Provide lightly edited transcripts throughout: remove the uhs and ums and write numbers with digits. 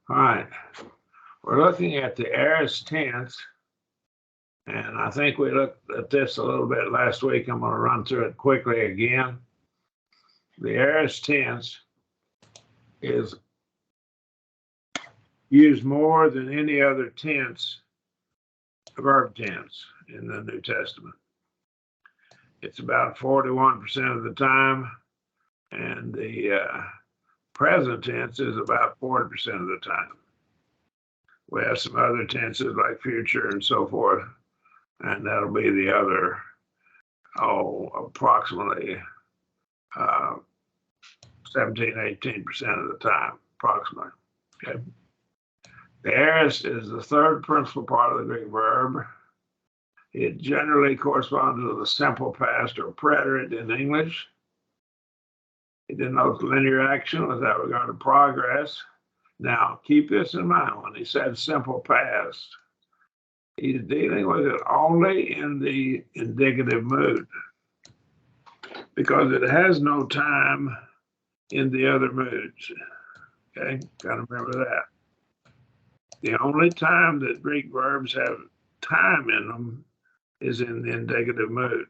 All right, we're looking at the aorist tense, and I think we looked at this a little bit last week. I'm going to run through it quickly again. The aorist tense is used more than any other tense, verb tense, in the New Testament. It's about 41% of the time, and the present tense is about 40% of the time. We have some other tenses like future and so forth, and that'll be the other, approximately 17, 18% of the time, approximately. Okay. The aorist is the third principal part of the Greek verb. It generally corresponds to the simple past or preterite in English. It denotes linear action without regard to progress. Now, keep this in mind. When he said simple past, he's dealing with it only in the indicative mood, because it has no time in the other moods. Okay, got to remember that. The only time that Greek verbs have time in them is in the indicative mood.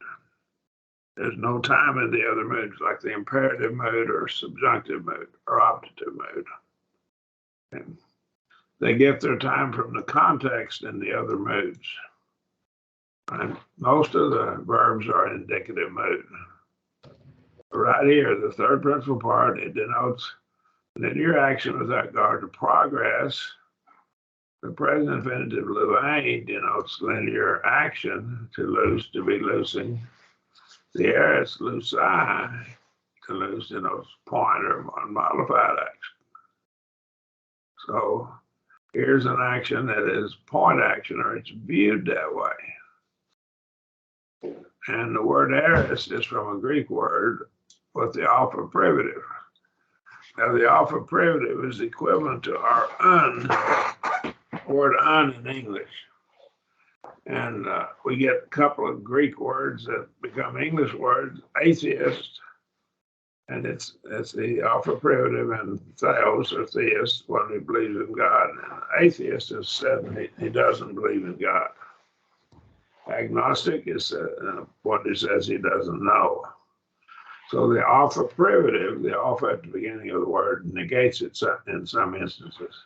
There's no time in the other moods, like the imperative mood or subjunctive mood or optative mood. And they get their time from the context in the other moods. And most of the verbs are in indicative mood. Right here, the third principal part, it denotes linear action without regard to progress. The present infinitive luain denotes linear action, to loose, to be loosing. The aorist lucai, to loose, denotes point or unmodified action. So here's an action that is point action, or it's viewed that way. And the word aorist is from a Greek word with the alpha privative. Now, the alpha privative is equivalent to our word un in English. And we get a couple of Greek words that become English words, atheist, and it's the alpha privative, and theos or theist, one who believes in God. And atheist is said he doesn't believe in God. Agnostic is one who says he doesn't know. So the alpha privative, the alpha at the beginning of the word, negates it in some instances.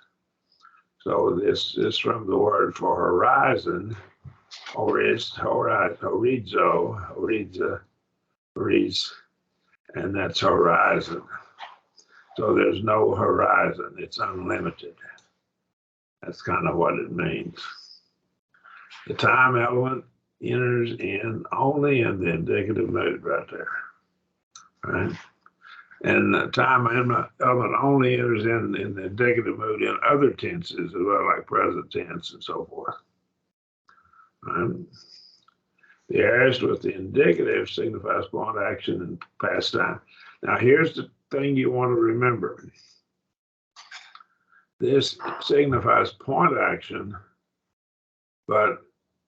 So this is from the word for horizon, horizo, and that's horizon. So there's no horizon, it's unlimited. That's kind of what it means. The time element enters in only in the indicative mood right there. Right? And the time element only enters in the indicative mood in other tenses as well, like present tense and so forth. Right? The aorist with the indicative signifies point action and past time. Now, here's the thing you want to remember. This signifies point action, but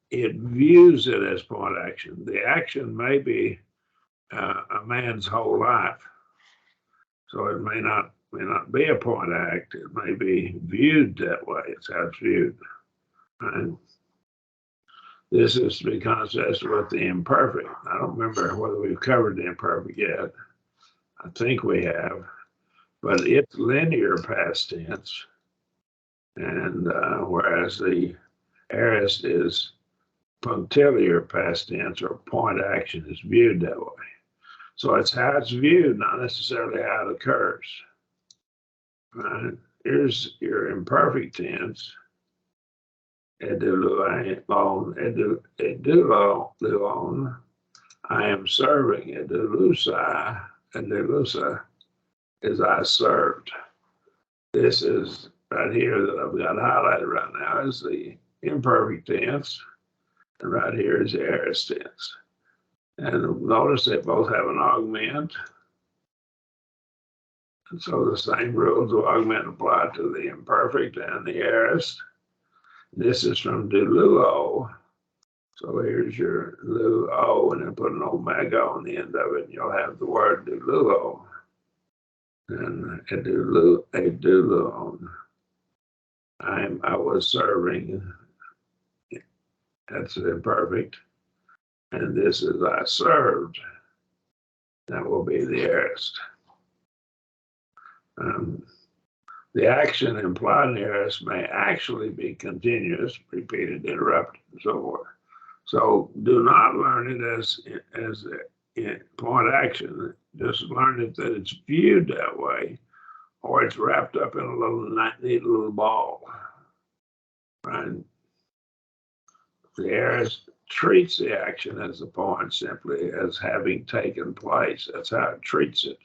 it views it as point action. The action may be a man's whole life. So it may not be a point act. It may be viewed that way. It's how it's viewed. Right? This is to be contrasted with the imperfect. I don't remember whether we've covered the imperfect yet. I think we have, but it's linear past tense, and whereas the aorist is punctiliar past tense, or point action is viewed that way. So it's how it's viewed, not necessarily how it occurs. Right? Here's your imperfect tense. Edulon, I am serving. Edulusa is I served. This is right here that I've got highlighted right now is the imperfect tense, and right here is the aorist tense. And notice they both have an augment. And so the same rules of augment apply to the imperfect and the aorist. This is from duluo. So here's your luo, and then put an omega on the end of it, and you'll have the word duluo. And eduluon. I was serving. That's imperfect. And this is I served. That will be the aorist. The action implied in the aorist may actually be continuous, repeated, interrupted, and so forth. So do not learn it as point action. Just learn it that it's viewed that way, or it's wrapped up in a little neat little ball. Right? The aorist treats the action as a point simply as having taken place. That's how it treats it.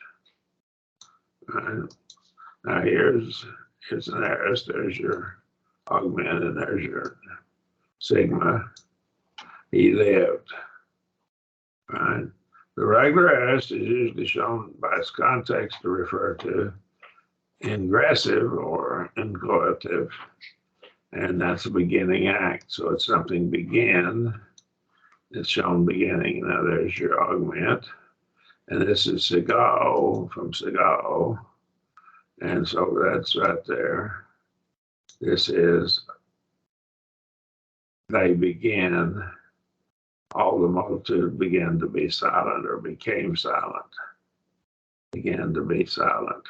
Right? Now here's an aorist. There's your augment, and there's your sigma. He lived. Right? The regular aorist is usually shown by its context to refer to ingressive or incoative, and that's a beginning act. So it's something began. It's shown beginning. Now there's your augment, and this is sigao from sigao, and so that's right there. This is they began. All the multitude began to be silent or became silent. Began to be silent,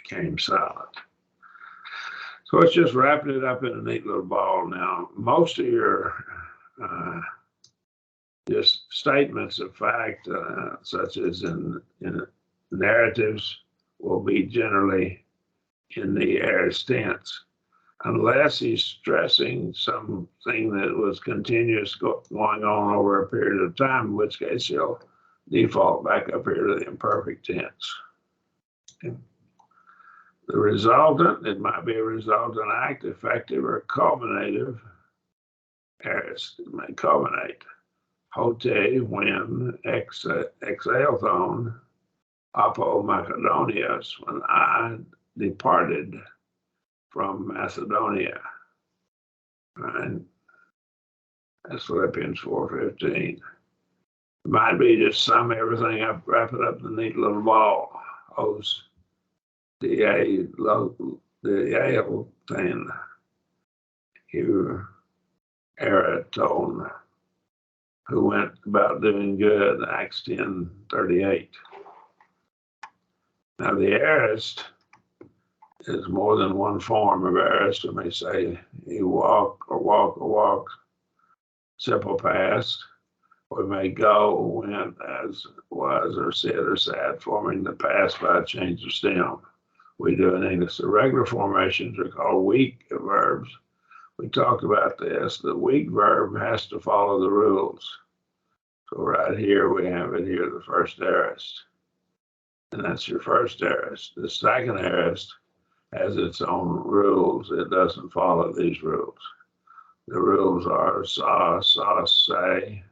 became silent. So it's just wrapping it up in a neat little ball. Now, most of your just statements of fact, such as in narratives, will be generally in the aorist tense, unless he's stressing something that was continuous going on over a period of time, in which case he'll default back up here to the imperfect tense. Okay. The resultant, it might be a resultant act, effective or culminative. Aorist, it may culminate. Hote, when, exalthon, apo Macedonius, when I departed from Macedonia. Right? That's Philippians 4:15. It might be just sum everything up, wrap it up in a neat little ball. Os, the ale thing, you Eratone, who went about doing good, Acts 10:38. Now the aorist is more than one form of aorist. We may say he walked, simple past. We may go, went, as was, or said, or sat, forming the past by a change of stem. We do in English. The regular formations are called weak verbs. We talked about this. The weak verb has to follow the rules. So right here, we have it here, the first aorist. And that's your first aorist. The second aorist has its own rules. It doesn't follow these rules. The rules are say,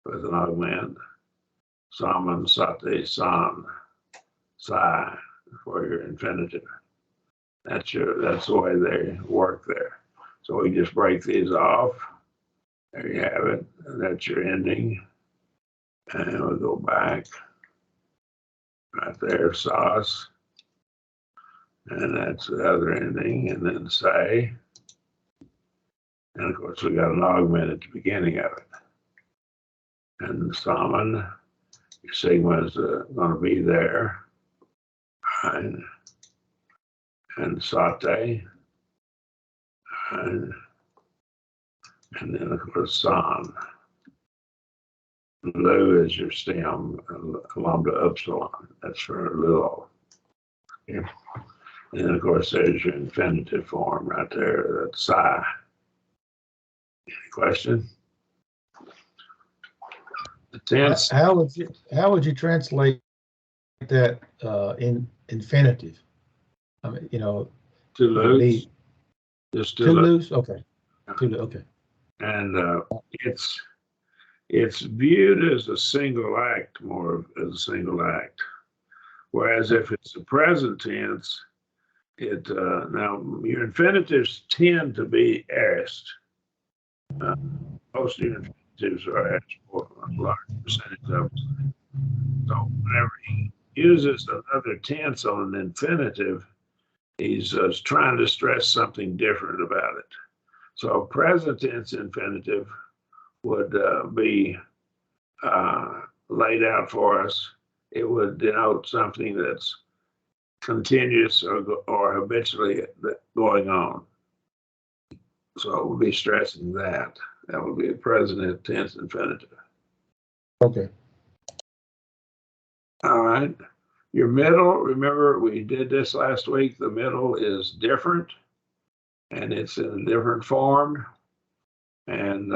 with an augment, saman, sate, san, sai, for your infinitive. That's the way they work there. So we just break these off. There you have it. And that's your ending. And we'll go back. Right there, sauce. And that's the other ending. And then say. And of course, we got an augment at the beginning of it. And salmon, your sigma is going to be there. And saute. And then, of course, san. Lu is your stem, lambda upsilon. That's for luo. Yeah. And then, of course, there's your infinitive form right there. That's psi. Any question? The tense. How would you translate that in infinitive? I mean, to lose. Just to lose. Okay. Okay. And it's viewed as a single act, more as a single act. Whereas if it's a present tense, now your infinitives tend to be aorist. Most of your infinitives are aorist, for a large percentage of them. So whenever he uses another tense on an infinitive, he's trying to stress something different about it. So present tense infinitive would be laid out for us. It would denote something that's continuous or habitually going on. So we'll be stressing that. That would be a present tense infinitive. Okay. All right. Your middle, remember we did this last week. The middle is different and it's in a different form. And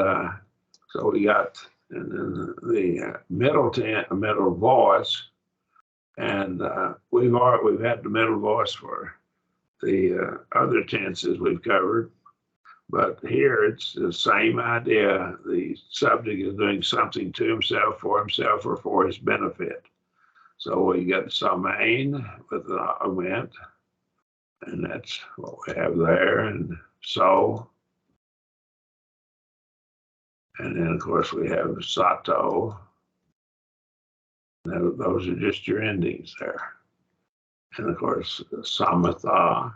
so we got and then the middle voice. And we've had the middle voice for the other tenses we've covered. But here it's the same idea. The subject is doing something to himself, or for his benefit. So we get samain with the augment, and that's what we have there. And so, and then of course we have sato. Those are just your endings there. And of course, samatha,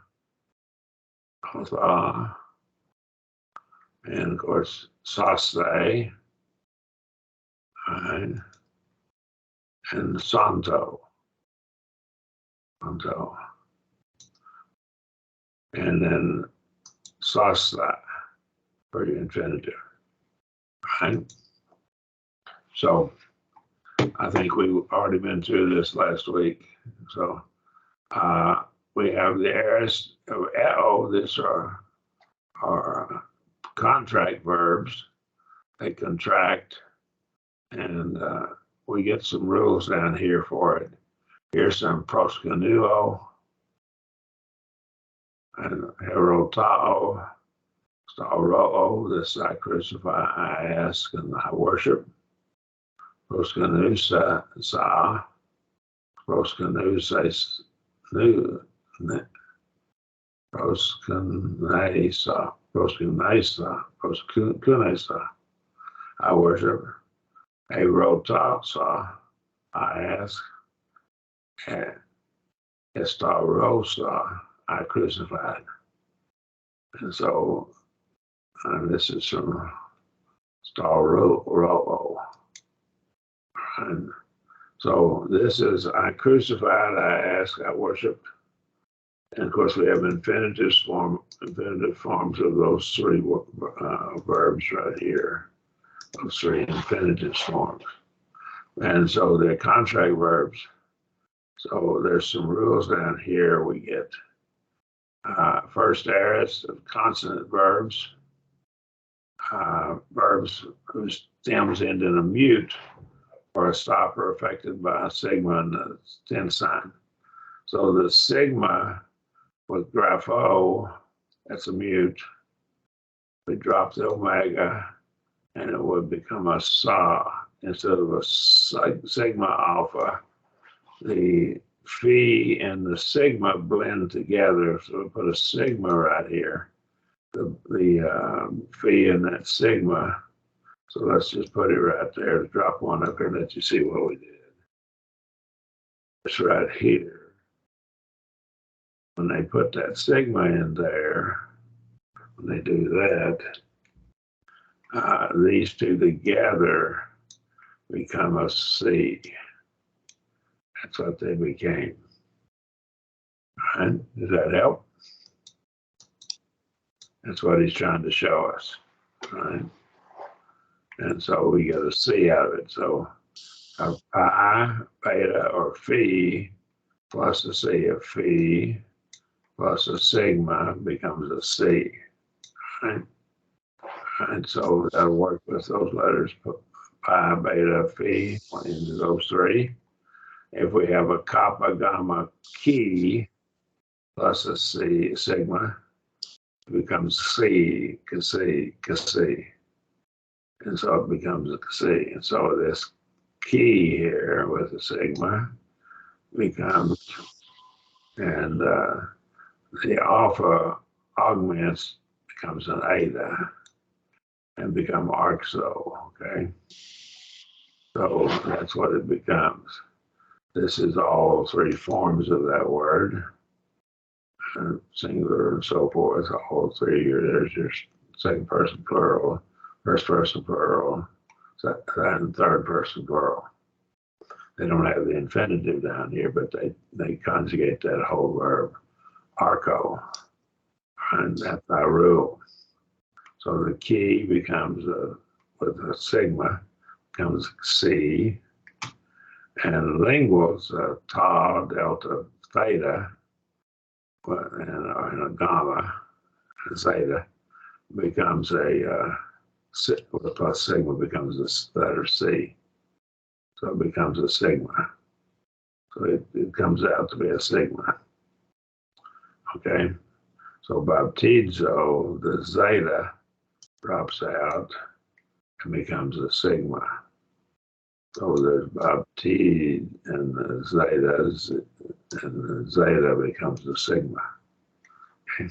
hatha, and of course, saste, right? And santo, and then sasta for your infinitive, right? So I think we've already been through this last week. So we have the aorist of eo. These are contract verbs. They contract, and we get some rules down here for it. Here's some proscanuo and herotao, staroo. This I crucify, I ask, and I worship. Proscanusa sa, proscanusa nu, proscanesa, proscunesa. I worship. Erotasa, I ask. Estarosa, I crucified. And so this is from Staroo. And so this is I crucified, I ask, I worshiped. And of course we have infinitive forms of those three verbs right here. Those three infinitive forms. And so they're contract verbs. So there's some rules down here. We get first aorist of consonant verbs, verbs whose stems end in a mute or a stopper affected by a sigma and the tense sign. So the sigma with grapho, that's a mute. We drop the omega and it would become a sa instead of a sigma alpha. The phi and the sigma blend together, so we put a sigma right here. The phi and that sigma. So let's just put it right there. Drop one up here and let you see what we did. It's right here. When they put that sigma in there, when they do that, these two together become a C. That's what they became. All right, does that help? That's what he's trying to show us. All right. And so we get a C out of it. So a pi, beta, or phi plus a C of phi plus a sigma becomes a C. Right? And so that'll work with those letters, pi, beta, phi, into those three. If we have a kappa, gamma, chi plus a C, sigma, it becomes C, Kasi. And so it becomes a C. And so this key here with a sigma becomes, and the alpha augments becomes an eta and become arxo, okay? So that's what it becomes. This is all three forms of that word. singular, and so forth. All three. There's your second person plural, first person plural, and third person plural. They don't have the infinitive down here, but they conjugate that whole verb, arco, and that's our rule. So the key becomes with a sigma becomes C, and linguals tau, delta, theta, and a gamma, and zeta becomes plus sigma becomes a letter C. So it becomes a sigma. So it comes out to be a sigma. Okay. So baptizo, the zeta drops out and becomes a sigma. So there's baptid and the zetas, and the zeta becomes a sigma. Okay.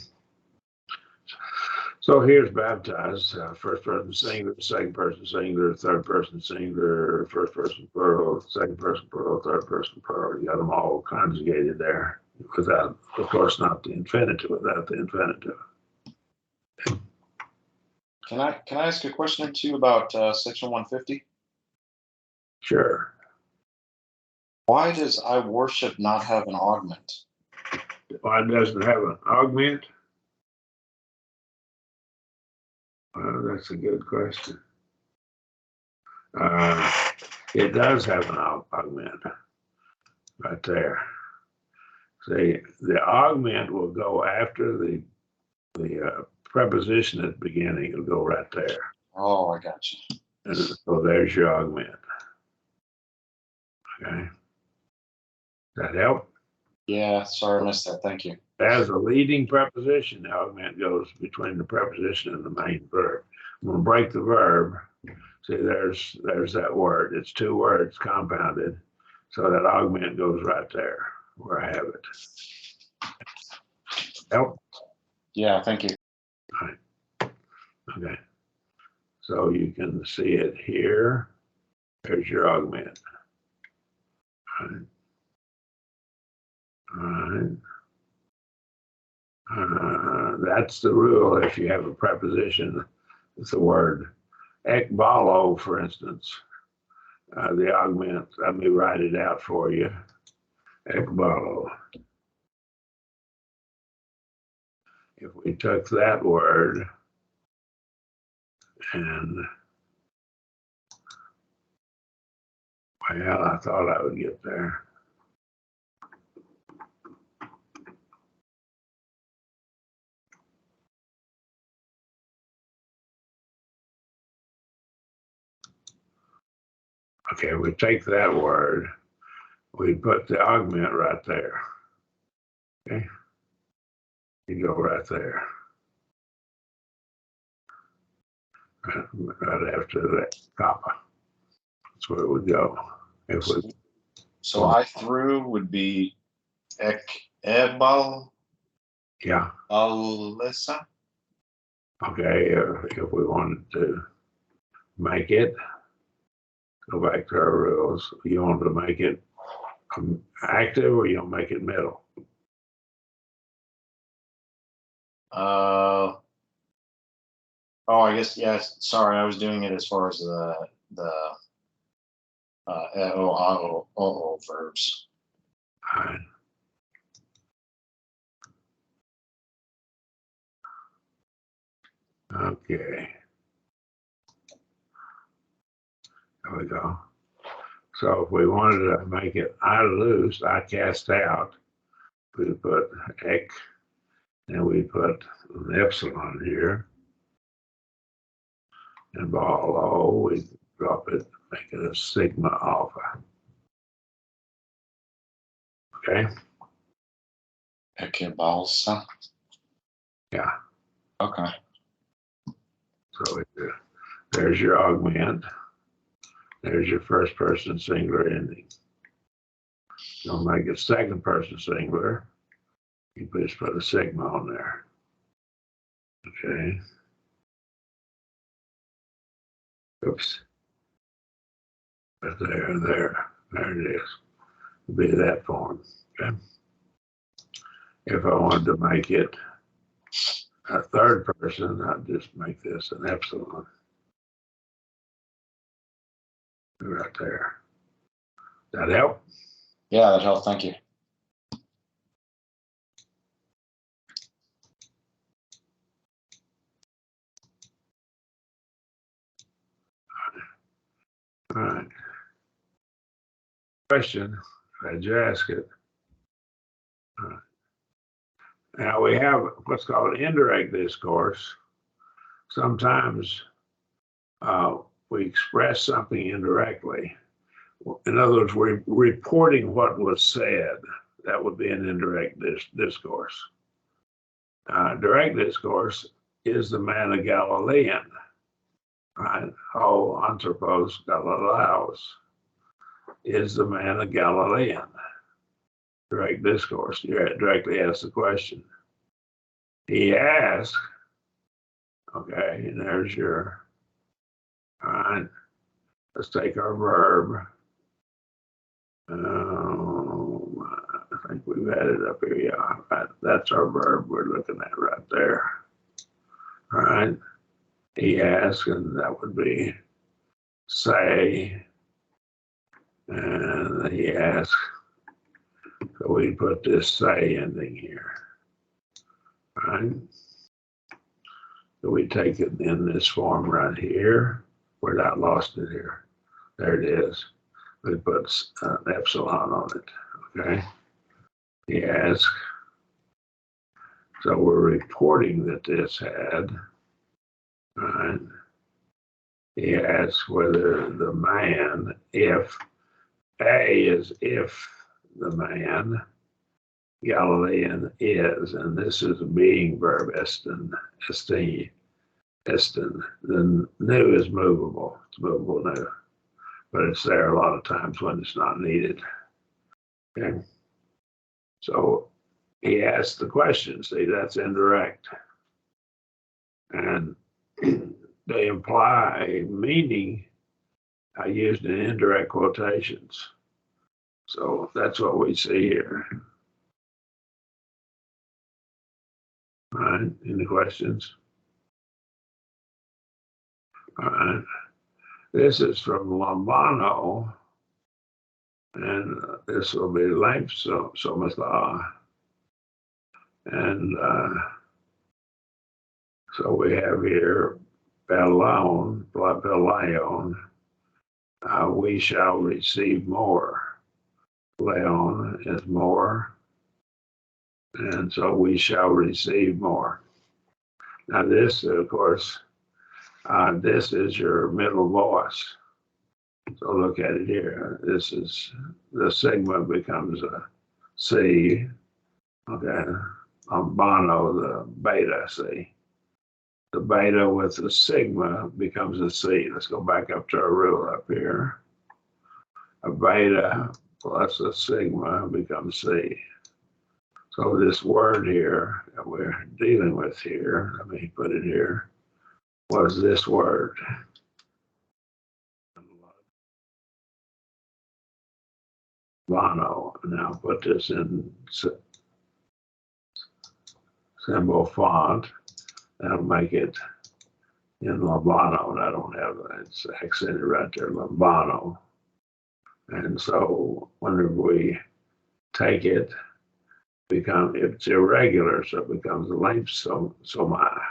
So here's baptized, first person singular, second person singular, third person singular, first person plural, second person plural, third person plural. You got them all conjugated there without, of course, not the infinitive, without the infinitive. Can I ask a question or two about section 150? Sure. Why does I worship not have an augment? Why doesn't it have an augment? Well, that's a good question. It does have an augment right there. See, the augment will go after the preposition at the beginning. It'll go right there. Oh, I got you. And so there's your augment. Okay. Does that help? Yeah, sorry I missed that. Thank you. As a leading preposition, the augment goes between the preposition and the main verb. I'm going to break the verb. See, there's that word. It's two words compounded. So that augment goes right there where I have it. Help? Yeah, thank you. All right. Okay. So you can see it here. There's your augment. All right. All right. That's the rule if you have a preposition. It's the word ekbalo, for instance. The augment, let me write it out for you. Ekbalo. If we took that word and, well, I thought I would get there. Okay, we take that word, we put the augment right there. Okay, you go right there. Right after that comma. That's where it would go. If we, So I through would be ebal yeah, alessa. okay, if we wanted to make it, go back to our rules. You want to make it active or you don't make it middle? Oh, I guess yes. Sorry, I was doing it as far as the verbs. All right. Okay. There we go. So if we wanted to make it I loose, I cast out, we put ek, and we put an epsilon here. And ball O, we drop it, make it a sigma alpha. Okay? Ekebalsa. Yeah. Okay. So there's your augment. There's your first person singular ending. You'll make it second person singular. You just put a sigma on there. Okay. Oops. But there it is. It'll be that form. Okay. If I wanted to make it a third person, I'd just make this an epsilon. Right there. That help? Yeah, that helped. Thank you. All right. Question, glad you asked it. All right. Now we have what's called indirect discourse. Sometimes we express something indirectly. In other words, we're reporting what was said. That would be an indirect discourse. Direct discourse is the man of Galilean, right? Ho anthropos Galileos is the man of Galilean. Direct discourse, you directly ask the question. He asked, okay, and there's your, all right, let's take our verb. I think we've had it up here, yeah, right. That's our verb we're looking at right there. All right, he asked, and that would be say, and he asked, so we put this say ending here. All right. So we take it in this form right here. We're not lost it here. There it is. We put an epsilon on it. Okay. He asked. So we're reporting that this had. All right. He asked whether the man, if A is if the man, Galilean is, and this is a being verb, esten. The new is movable. It's movable new, but it's there a lot of times when it's not needed. Okay. So he asked the question. See, that's indirect, and they imply meaning used in indirect quotations. So that's what we see here. All right. Any questions? All right. This is from Lambano, and this will be length somatha. And so we have here Belon, we shall receive more. Leon is more. And so we shall receive more. Now this, of course, this is your middle voice. So look at it here. This is, the sigma becomes a C. Okay. Bono, the beta C. The beta with the sigma becomes a C. Let's go back up to our rule up here. A beta plus a sigma becomes C. So this word here that we're dealing with here, let me put it here, was this word. Bono. Now put this in symbol font. That'll make it in Lambano. I don't have that. It's accented right there, Lambano. And so whenever we take it, it's irregular, so it becomes a length soma.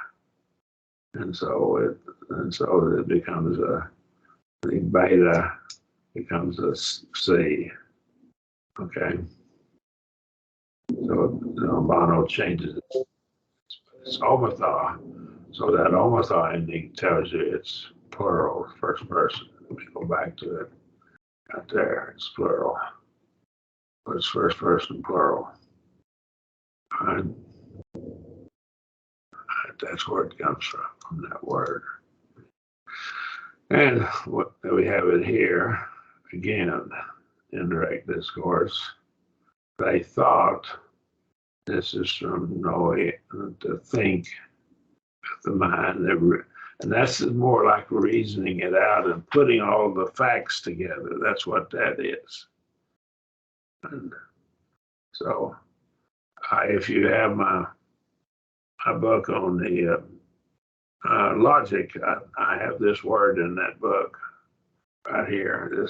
And so it becomes the beta becomes a C. Okay. So Lambano changes it. It's omatha. So that omatha ending tells you it's plural, first person. Let me go back to it. Right there, it's plural. But it's first person plural. And that's where it comes from that word. And what we have it here, again, indirect discourse. They thought, this is from Noe, to think, the mind, and that's more like reasoning it out and putting all the facts together. That's what that is. And so If you have my book on the logic, I have this word in that book right here,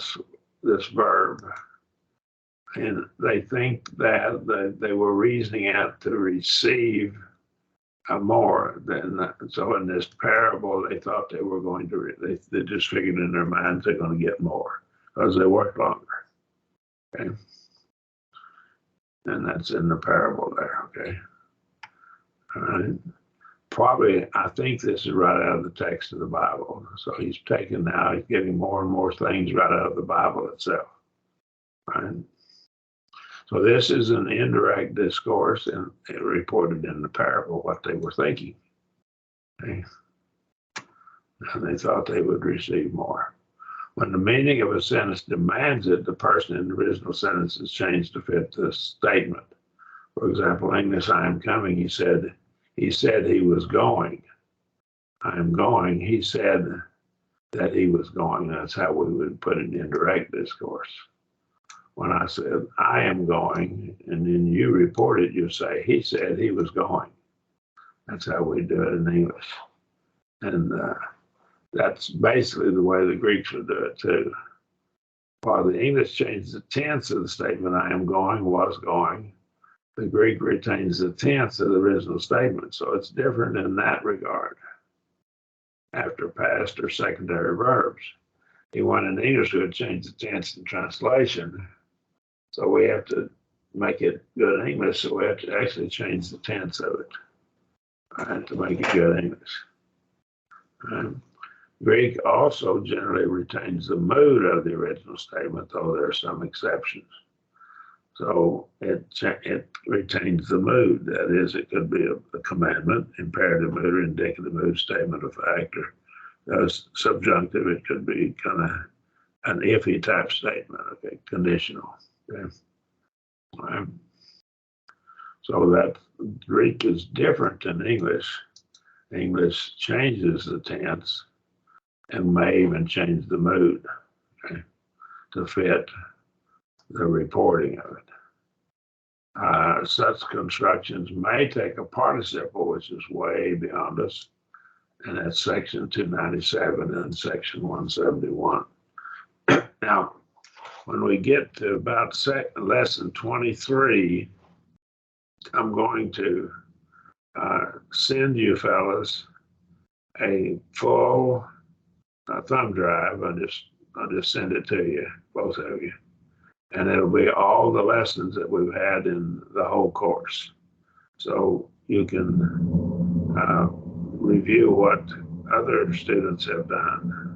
this verb. And they think that they were reasoning out to receive more than that. So in this parable, they thought they were going to, they just figured in their minds they're going to get more because they worked longer. Okay. And that's in the parable there. Okay. All right. Probably, I think this is right out of the text of the Bible. So he's getting more and more things right out of the Bible itself. Right. So this is an indirect discourse, and it reported in the parable what they were thinking. Okay. And they thought they would receive more. When the meaning of a sentence demands it, the person in the original sentence is changed to fit the statement. For example, English, I am coming, he said he was going. I am going, he said that he was going. That's how we would put it in indirect discourse. When I said, I am going, and then you report it, you say, he said he was going. That's how we do it in English. And that's basically the way the Greeks would do it too. While the English changed the tense of the statement, I am going, was going, the Greek retains the tense of the original statement. So it's different in that regard after past or secondary verbs. He went in English, we would change the tense in translation. So we have to make it good English, so we have to actually change the tense of it, right, to make it good English. Greek also generally retains the mood of the original statement, though there are some exceptions. So it retains the mood. That is, it could be a commandment, imperative mood, or indicative mood, statement of fact, or subjunctive. It could be kind of an iffy type statement, okay, conditional. Okay. So that Greek is different than English. English changes the tense and may even change the mood, okay, to fit the reporting of it. Such constructions may take a participle, which is way beyond us, and that's section 297 and section 171. Now, when we get to about lesson 23, I'm going to send you fellas a full thumb drive. I'll just send it to you, both of you. And it'll be all the lessons that we've had in the whole course. So you can review what other students have done.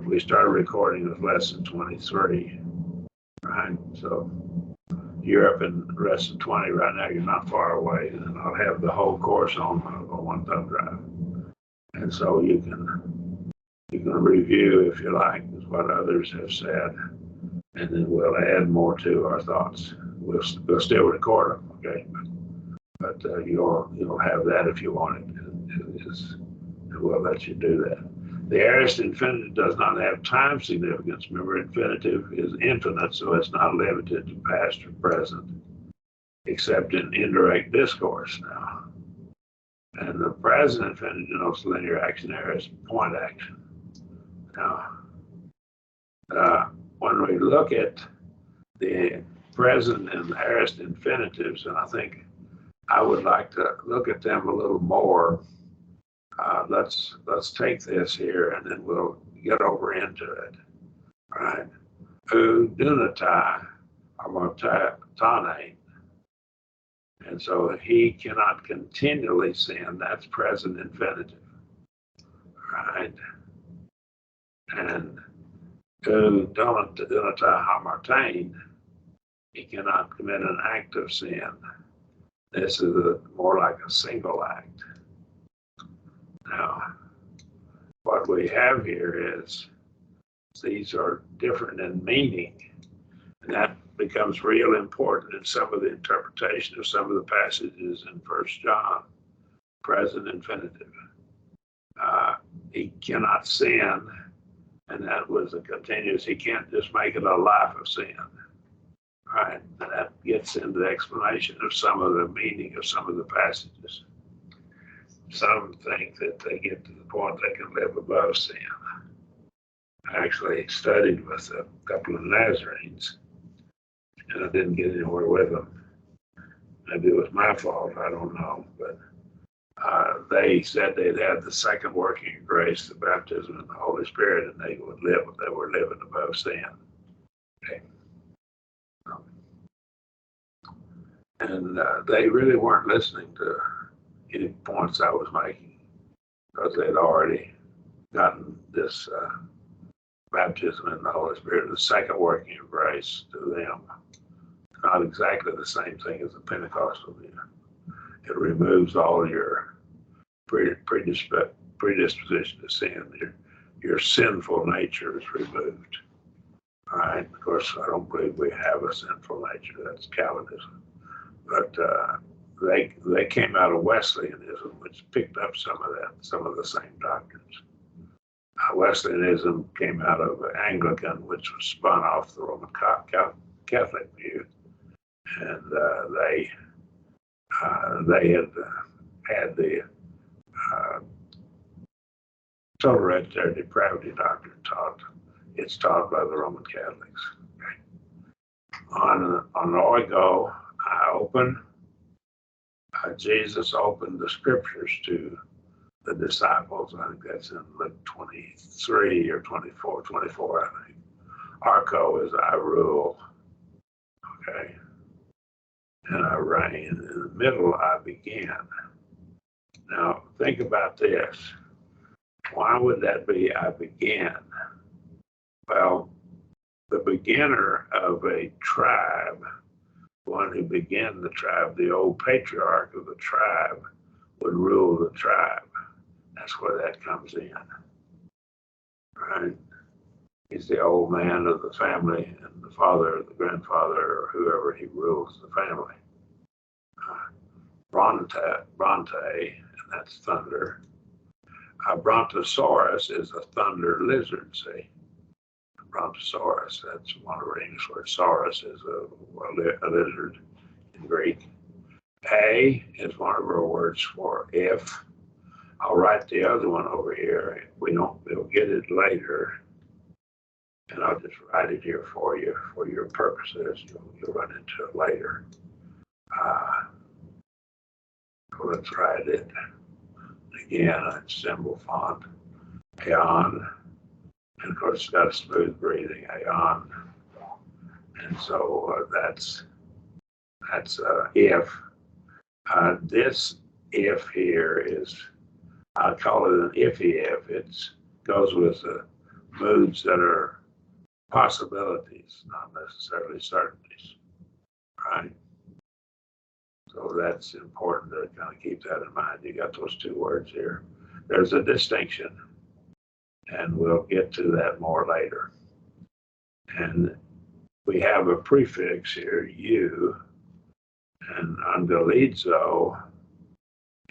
We started recording with lesson 23, right? So you're up in lesson 20 right now, you're not far away, and I'll have the whole course on one thumb drive. And so you can review, if you like, what others have said, and then we'll add more to our thoughts. We'll still record them, okay? But you'll have that if you want it. And we'll let you do that. The aorist infinitive does not have time significance. Remember, infinitive is infinite, so it's not limited to past or present, except in indirect discourse now. And the present infinitive denotes linear action, aorist point action. Now, when we look at the present and aorist infinitives, and I think I would like to look at them a little more. Let's take this here, and then we'll get over into it. All right. Udunatai amartane. And so he cannot continually sin. That's present infinitive. All right. And udunatai hamartane, he cannot commit an act of sin. This is more like a single act. Now, what we have here is these are different in meaning, and that becomes real important in some of the interpretation of some of the passages in 1 John, present infinitive. He cannot sin, and that was a continuous, he can't just make it a life of sin, Right, and that gets into the explanation of some of the meaning of some of the passages. Some think that they get to the point they can live above sin. I actually studied with a couple of Nazarenes, and I didn't get anywhere with them. Maybe it was my fault, I don't know, but they said they'd had the second working of grace, the baptism of the Holy Spirit, and they were living above sin. Okay. And they really weren't listening to any points I was making because they'd already gotten this baptism in the Holy Spirit, the second working of grace to them. Not exactly the same thing as the Pentecostal view. It removes all your predisposition to sin. Your sinful nature is removed. All right. Of course, I don't believe we have a sinful nature. That's Calvinism. But they came out of Wesleyanism, which picked up some of the same doctrines. Wesleyanism came out of Anglican, which was spun off the Roman Catholic view, and they had the total hereditary depravity doctrine taught. It's taught by the Roman Catholics. Okay. On Oigo, Jesus opened the scriptures to the disciples. I think that's in Luke 23 or 24, I think. Arco is I rule, okay? And I reign. In the middle, I began. Now, think about this. Why would that be I began? Well, the beginner of a tribe, one who began the tribe, the old patriarch of the tribe, would rule the tribe. That's where that comes in, right? He's the old man of the family and the father, the grandfather, or whoever he rules the family. Bronte, and that's thunder. Brontosaurus is a thunder lizard, see? Brontosaurus, that's one of our English words. Saurus is a lizard in Greek. A is one of our words for if. I'll write the other one over here. We'll get it later. And I'll just write it here for you, for your purposes. You'll run into it later. So let's write it again. It's symbol font, aeon. And of course, it's got a smooth breathing, aeon. And so that's if. This if here is, I call it an iffy if. It goes with the moods that are possibilities, not necessarily certainties, right? So that's important to kind of keep that in mind. You got those two words here. There's a distinction, and we'll get to that more later. And we have a prefix here, you, and angelizo,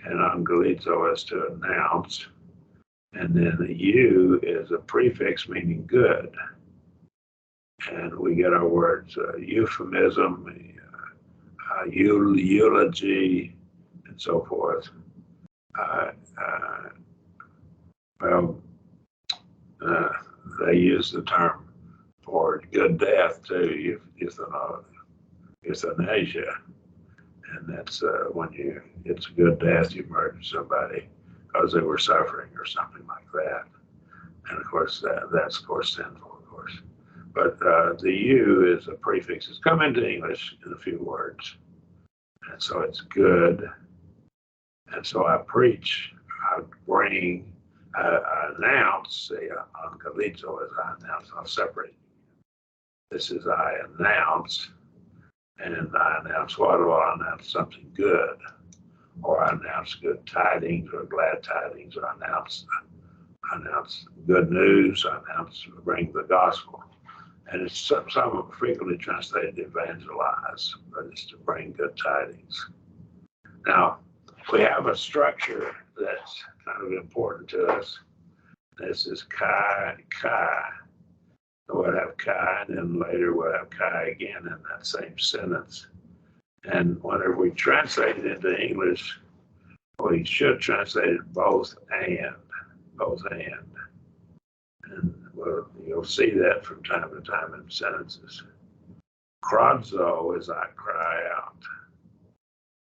and angelizo is to announce. And then the you is a prefix meaning good. And we get our words euphemism, eulogy, and so forth. They use the term for good death too, euthanasia. And that's when it's a good death, you murdered somebody because they were suffering or something like that. And of course, that's of course sinful, of course. But the you is a prefix. It's come into English in a few words. And so it's good. And so I preach, I bring, I announce, say, angelizo as I announce, I'll separate. This is I announce, and I announce what? Well, I announce something good, or I announce good tidings or glad tidings, or I announce good news, I bring the gospel. And it's some frequently translated evangelize, but it's to bring good tidings. Now, we have a structure that's kind of important to us. This is chi. So we'll have chi, and then later we'll have chi again in that same sentence. And whenever we translate it into English, we should translate it both and. And well, you'll see that from time to time in sentences. Crodzo is I cry out.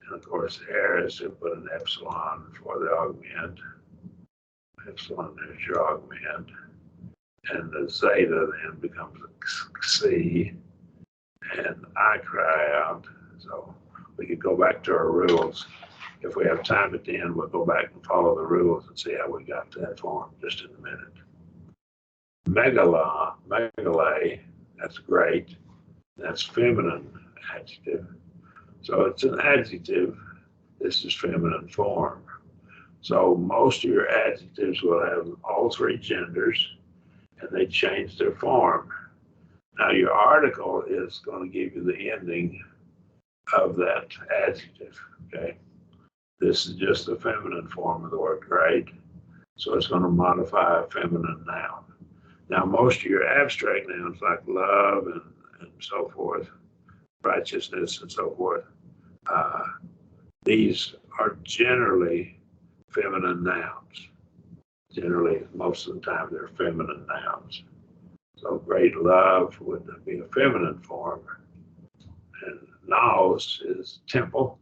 And of course, air is to put an epsilon for the augment. Epsilon is your augment. And the zeta then becomes a C. And I cry out. So we could go back to our rules. If we have time at the end, we'll go back and follow the rules and see how we got to that form just in a minute. Megale, that's great. That's feminine adjective. So it's an adjective. This is feminine form. So most of your adjectives will have all three genders and they change their form. Now your article is going to give you the ending of that adjective, okay? This is just the feminine form of the word great. So it's going to modify a feminine noun. Now, most of your abstract nouns like love and so forth, righteousness and so forth, these are generally feminine nouns. Generally, most of the time, they're feminine nouns. So great love would be a feminine form. And naos is temple.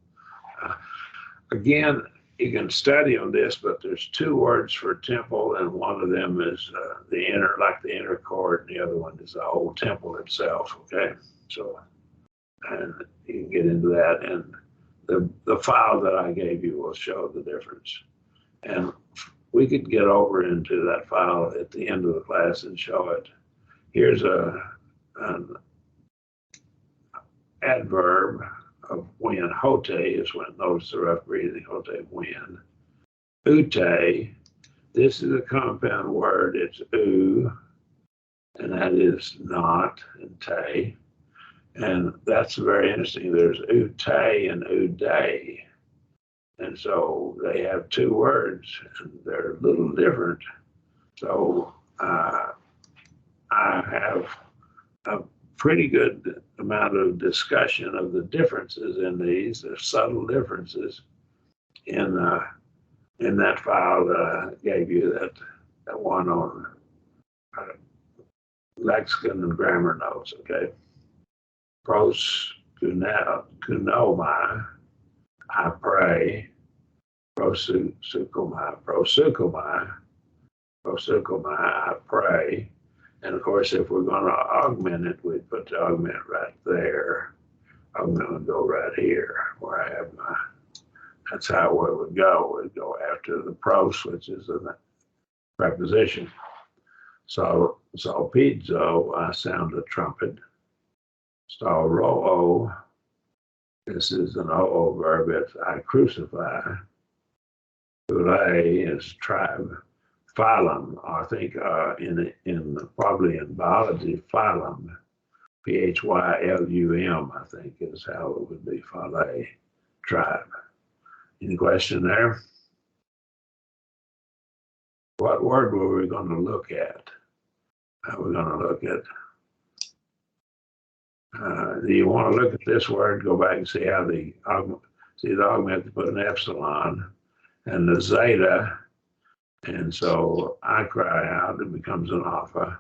Again, you can study on this, but there's two words for temple, and one of them is the inner, like the inner court, and the other one is the whole temple itself. Okay, so and you can get into that, and the file that I gave you will show the difference. And we could get over into that file at the end of the class and show it. Here's an adverb of when. Hote is when. Notice the rough breathing. Hote, when. Ute, this is a compound word. It's u, and that is not, and te. And that's very interesting. There's ute and ude. And so they have two words, and they're a little different. So I have a pretty good amount of discussion of the differences in these. There's subtle differences in that file that I gave you, that one on lexicon and grammar notes. Okay, proskunoma, I pray. Prosukomai, I pray. And of course, if we're going to augment it, we'd put the augment right there. I'm going to go right here where I have my, that's how it would go. We'd go after the pros, which is a preposition. So pizzo, I sound a trumpet. So ro'o, this is an o'o verb. It's I crucify. Ule is tribe. Phylum, I think in probably in biology, phylum, Phylum, I think is how it would be, phylae, tribe. Any question there? What word were we going to look at? We're going to look at, do you want to look at this word? Go back and see how the augment, put an epsilon and the zeta. And so I cry out, it becomes an alpha.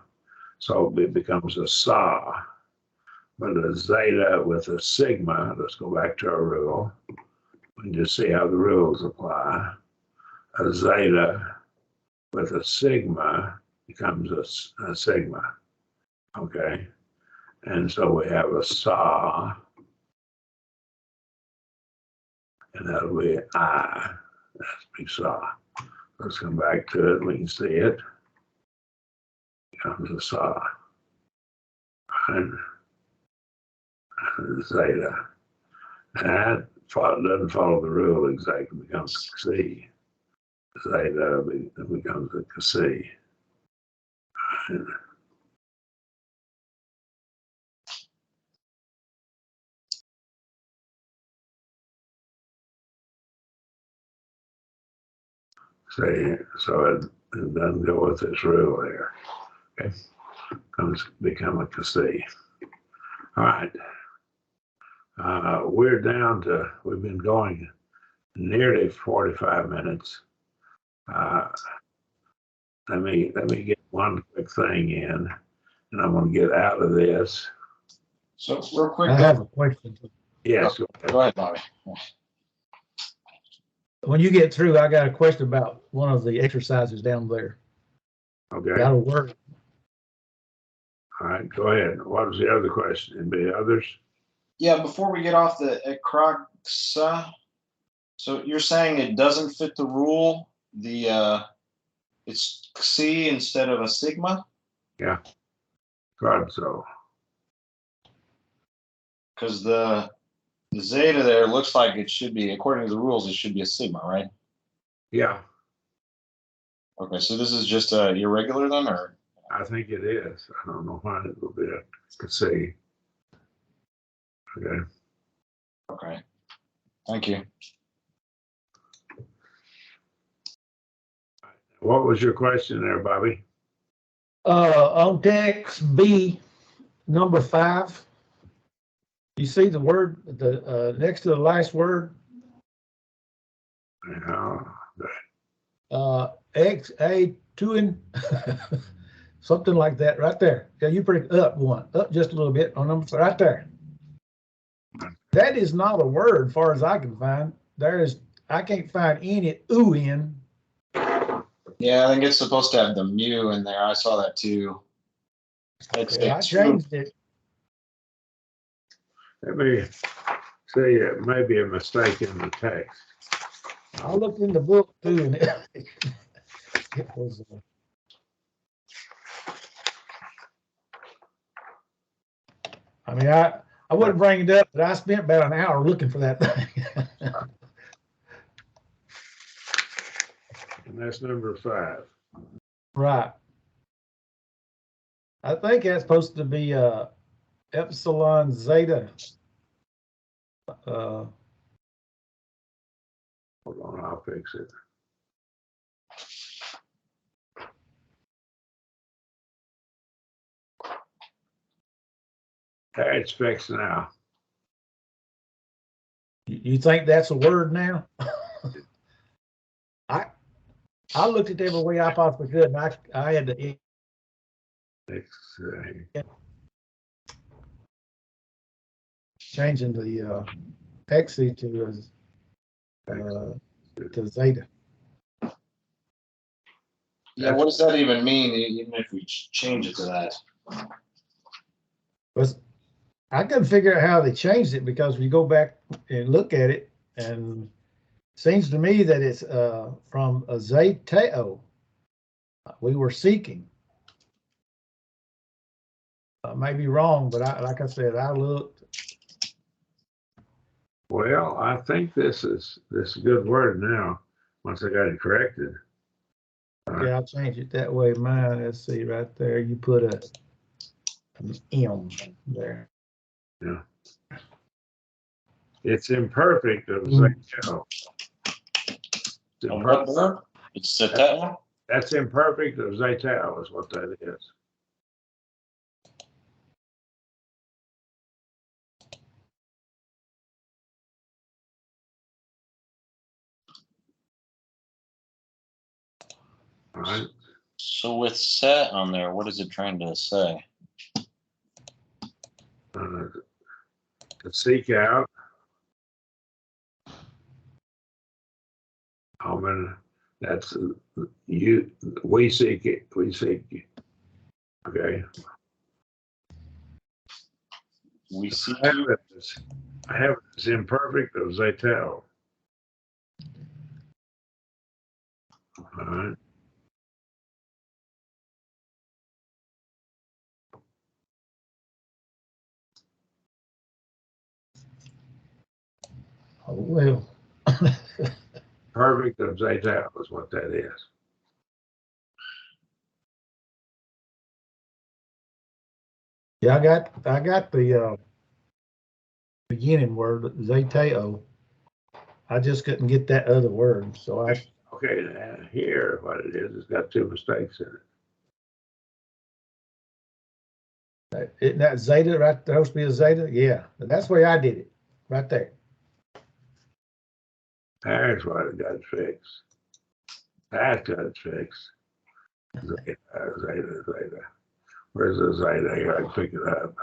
So it becomes a saw. But a zeta with a sigma, let's go back to our rule. We can just see how the rules apply. A zeta with a sigma becomes a sigma. Okay. And so we have a saw. And that'll be I. That's big saw. Let's come back to it. We can see it. Becomes a saw. And zeta. And that doesn't follow the rule exactly. It becomes C. Zeta becomes a C. And so it doesn't go with this rule here. Okay. become a C. All right. We're down to, we've been going nearly 45 minutes. Let me get one quick thing in, and I'm going to get out of this. So real quick, I have a question. Yes. go ahead, Bobby. When you get through, I got a question about one of the exercises down there. Okay. Got a word. All right. Go ahead. What was the other question? Anybody others? Yeah, before we get off the Ecroxa, so you're saying it doesn't fit the rule? It's C instead of a sigma? Yeah. God, so. Because the zeta there looks like it should be, according to the rules, it should be a sigma, right? Yeah, Okay, so this is just a irregular then, or? I think it is. I don't know why it will be a C. Okay. Okay, thank you. What was your question there, Bobby? On text B, number 5, you see the word, the next to the last word, Yeah. X, A, 2, something like that right there. Yeah, you pretty up just a little bit on number 5, right there. That is not a word, far as I can find. I can't find any ooh in. Yeah, I think it's supposed to have the mu in there. I saw that too. I changed it. Let me see, it may be a mistake in the text. I looked in the book too, and it was. I mean, I wouldn't bring it up, but I spent about an hour looking for that thing. And that's number 5. Right. I think that's supposed to be epsilon zeta. Hold on, I'll fix it. Okay, it's fixed now. You think that's a word now? I looked at every way I possibly could, and I had to. Changing the Xe to zeta. Yeah, what does that even mean, even if we change it to that? But I couldn't figure out how they changed it, because we go back and look at it, and it seems to me that it's from a zetao. We were seeking. I may be wrong, but like I said, I looked. Well, I think this is a good word now, once I got it corrected. Okay, I'll change it that way. Mine, let's see, right there, you put an M there. Yeah. It's imperfect of zetao. It's zetao? That's imperfect of zetao is what that is. All right. So with set on there, what is it trying to say? To seek out. That's you. We seek it. We seek it. Okay. We seek I have it as imperfect of zetao. All right. Oh, well. Perfect of zetao is what that is. Yeah, I got the beginning word, zetao. I just couldn't get that other word, so I. Okay, here what it is, it's got 2 mistakes in it. Isn't that zeta right? That supposed to be a zeta? Yeah, that's where I did it, right there. There's what it got fixed. That got fixed. Zeta, zeta, zeta. Where's the zeta here? I can pick it up.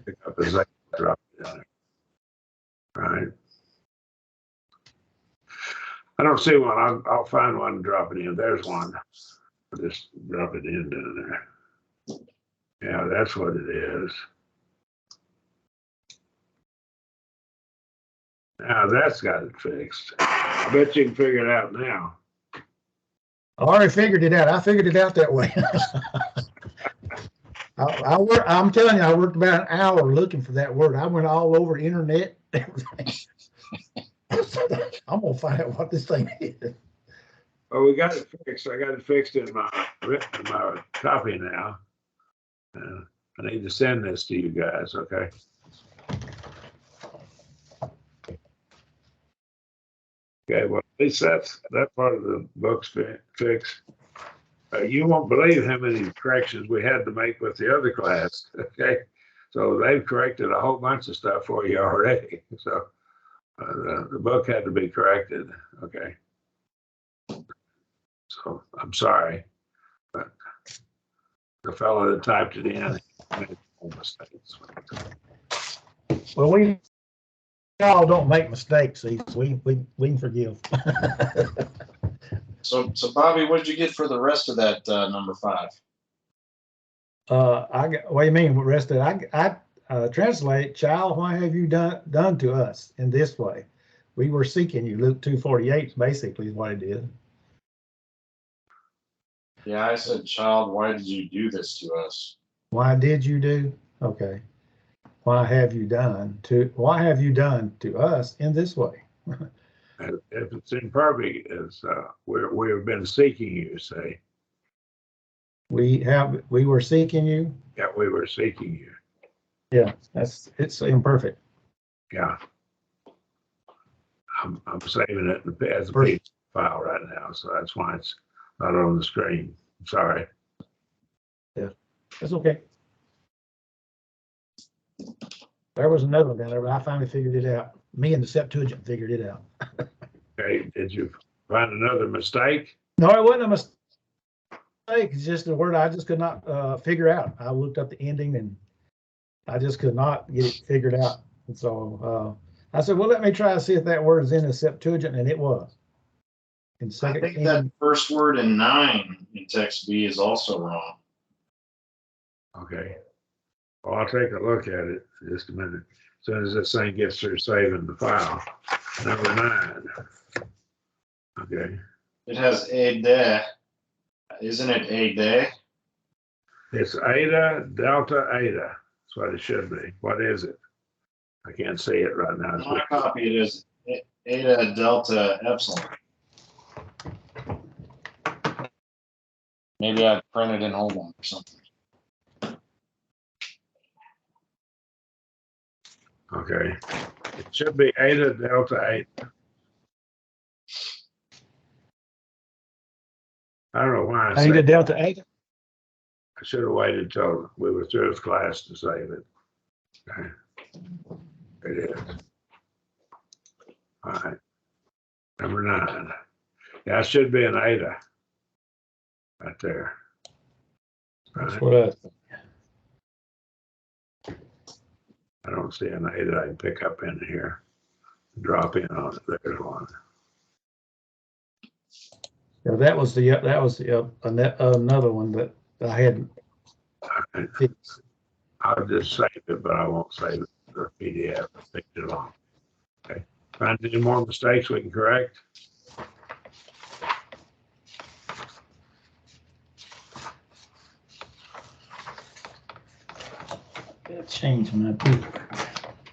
Pick up the zeta, drop it in there. Right. I don't see one. I'll find one and drop it in. There's one. I'll just drop it in down there. Yeah, that's what it is. Now that's got it fixed. I bet you can figure it out now. I already figured it out. I figured it out that way. I'm telling you, I worked about an hour looking for that word. I went all over the internet. Everything. I'm gonna find out what this thing is. Well, we got it fixed. I got it fixed in my copy now. I need to send this to you guys, okay? Okay, well, at least that part of the book's fixed. You won't believe how many corrections we had to make with the other class, okay? So they've corrected a whole bunch of stuff for you already. So the book had to be corrected, okay? So I'm sorry, but the fellow that typed it in made mistakes. Well, we all don't make mistakes. We can forgive. So Bobby, what did you get for the rest of that number 5? What do you mean? The rest of it? I translate, child, why have you done to us in this way? We were seeking you. Luke 2:48 basically is what it is. Yeah, I said, child, why did you do this to us? Why did you do? Okay. Why have you done to us in this way? If it's imperfect, it's we have been seeking you, say. We were seeking you. Yeah, we were seeking you. Yeah, it's imperfect. Yeah. I'm saving it as a PDF file right now, so that's why it's not on the screen. I'm sorry. Yeah, that's okay. There was another one down there, but I finally figured it out. Me and the Septuagint figured it out. Okay, did you find another mistake? No, it wasn't a mistake. It's just a word I just could not figure out. I looked up the ending and I just could not get it figured out. And so I said, well, let me try to see if that word is in the Septuagint, and it was. I think that first word in 9 in text B is also wrong. Okay. Well, I'll take a look at it in just a minute. As soon as this thing gets through saving the file. Number 9. Okay. It has a de. Isn't it a de? It's Eta, Delta, Eta. That's what it should be. What is it? I can't see it right now. In my copy, it is Eta, Delta, Epsilon. Maybe I printed in hold on or something. Okay. It should be Eta, Delta, Eta. I don't know why I Eta, Delta, Eta. I should have waited till we were through with class to save it. Okay. It is. All right. Number 9. Yeah, it should be an Eta. Right there. That's Right. what I don't see an Eta I can pick up in here. Drop in on it. There's one. yeah, that was another one that I hadn't fixed. I'll just save it, but I won't save it for PDF. It'll take too long. Okay. Find any more mistakes we can correct? Change my book.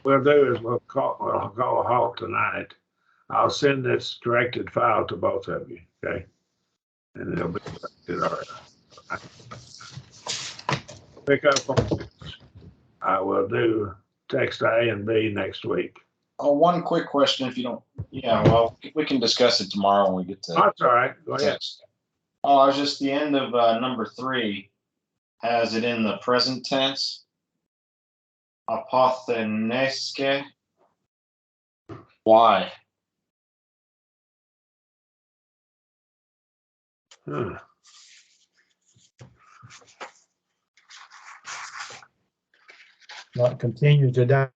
We'll do is we'll call a halt tonight. I'll send this corrected file to both of you, okay? And it'll be corrected. All right. Pick up on this. I will do text A and B next week. Oh, one quick question, if you don't. Yeah, well, we can discuss it tomorrow when we get to That's all right. Go ahead. text. Oh, I was just the end of number 3 has it in the present tense. Apotheneske. Why? Huh. Not continue to die.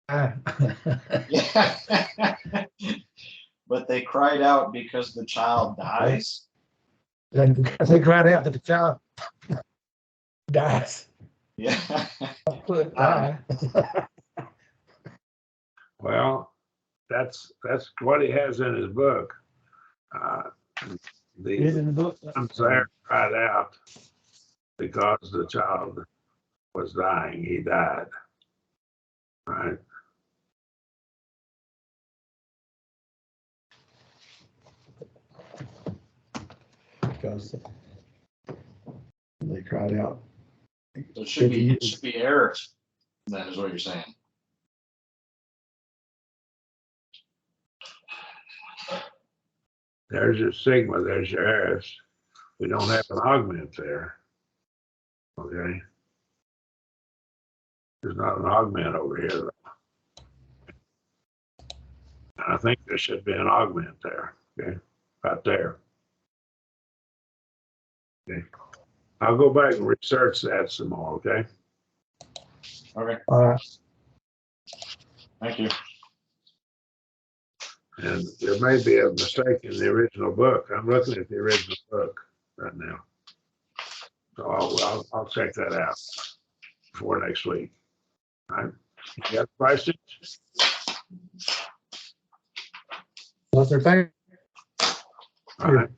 Yeah. But they cried out because the child dies. Then they cried out that the child dies. Yeah. Die. Well, that's what he has in his book. It is The in the book. there cried out because the child was dying. He died. Right. Because they cried out. So it should be errors. That is what you're saying. There's your sigma, there's your S. We don't have an augment there. Okay. There's not an augment over here, though. And I think there should be an augment there. Okay. Right there. Okay. I'll go back and research that some more, okay? Okay. All right. Thank you. And there may be a mistake in the original book. I'm looking at the original book right now. So I'll check that out before next week. All right. You got questions? What's their thing? All right.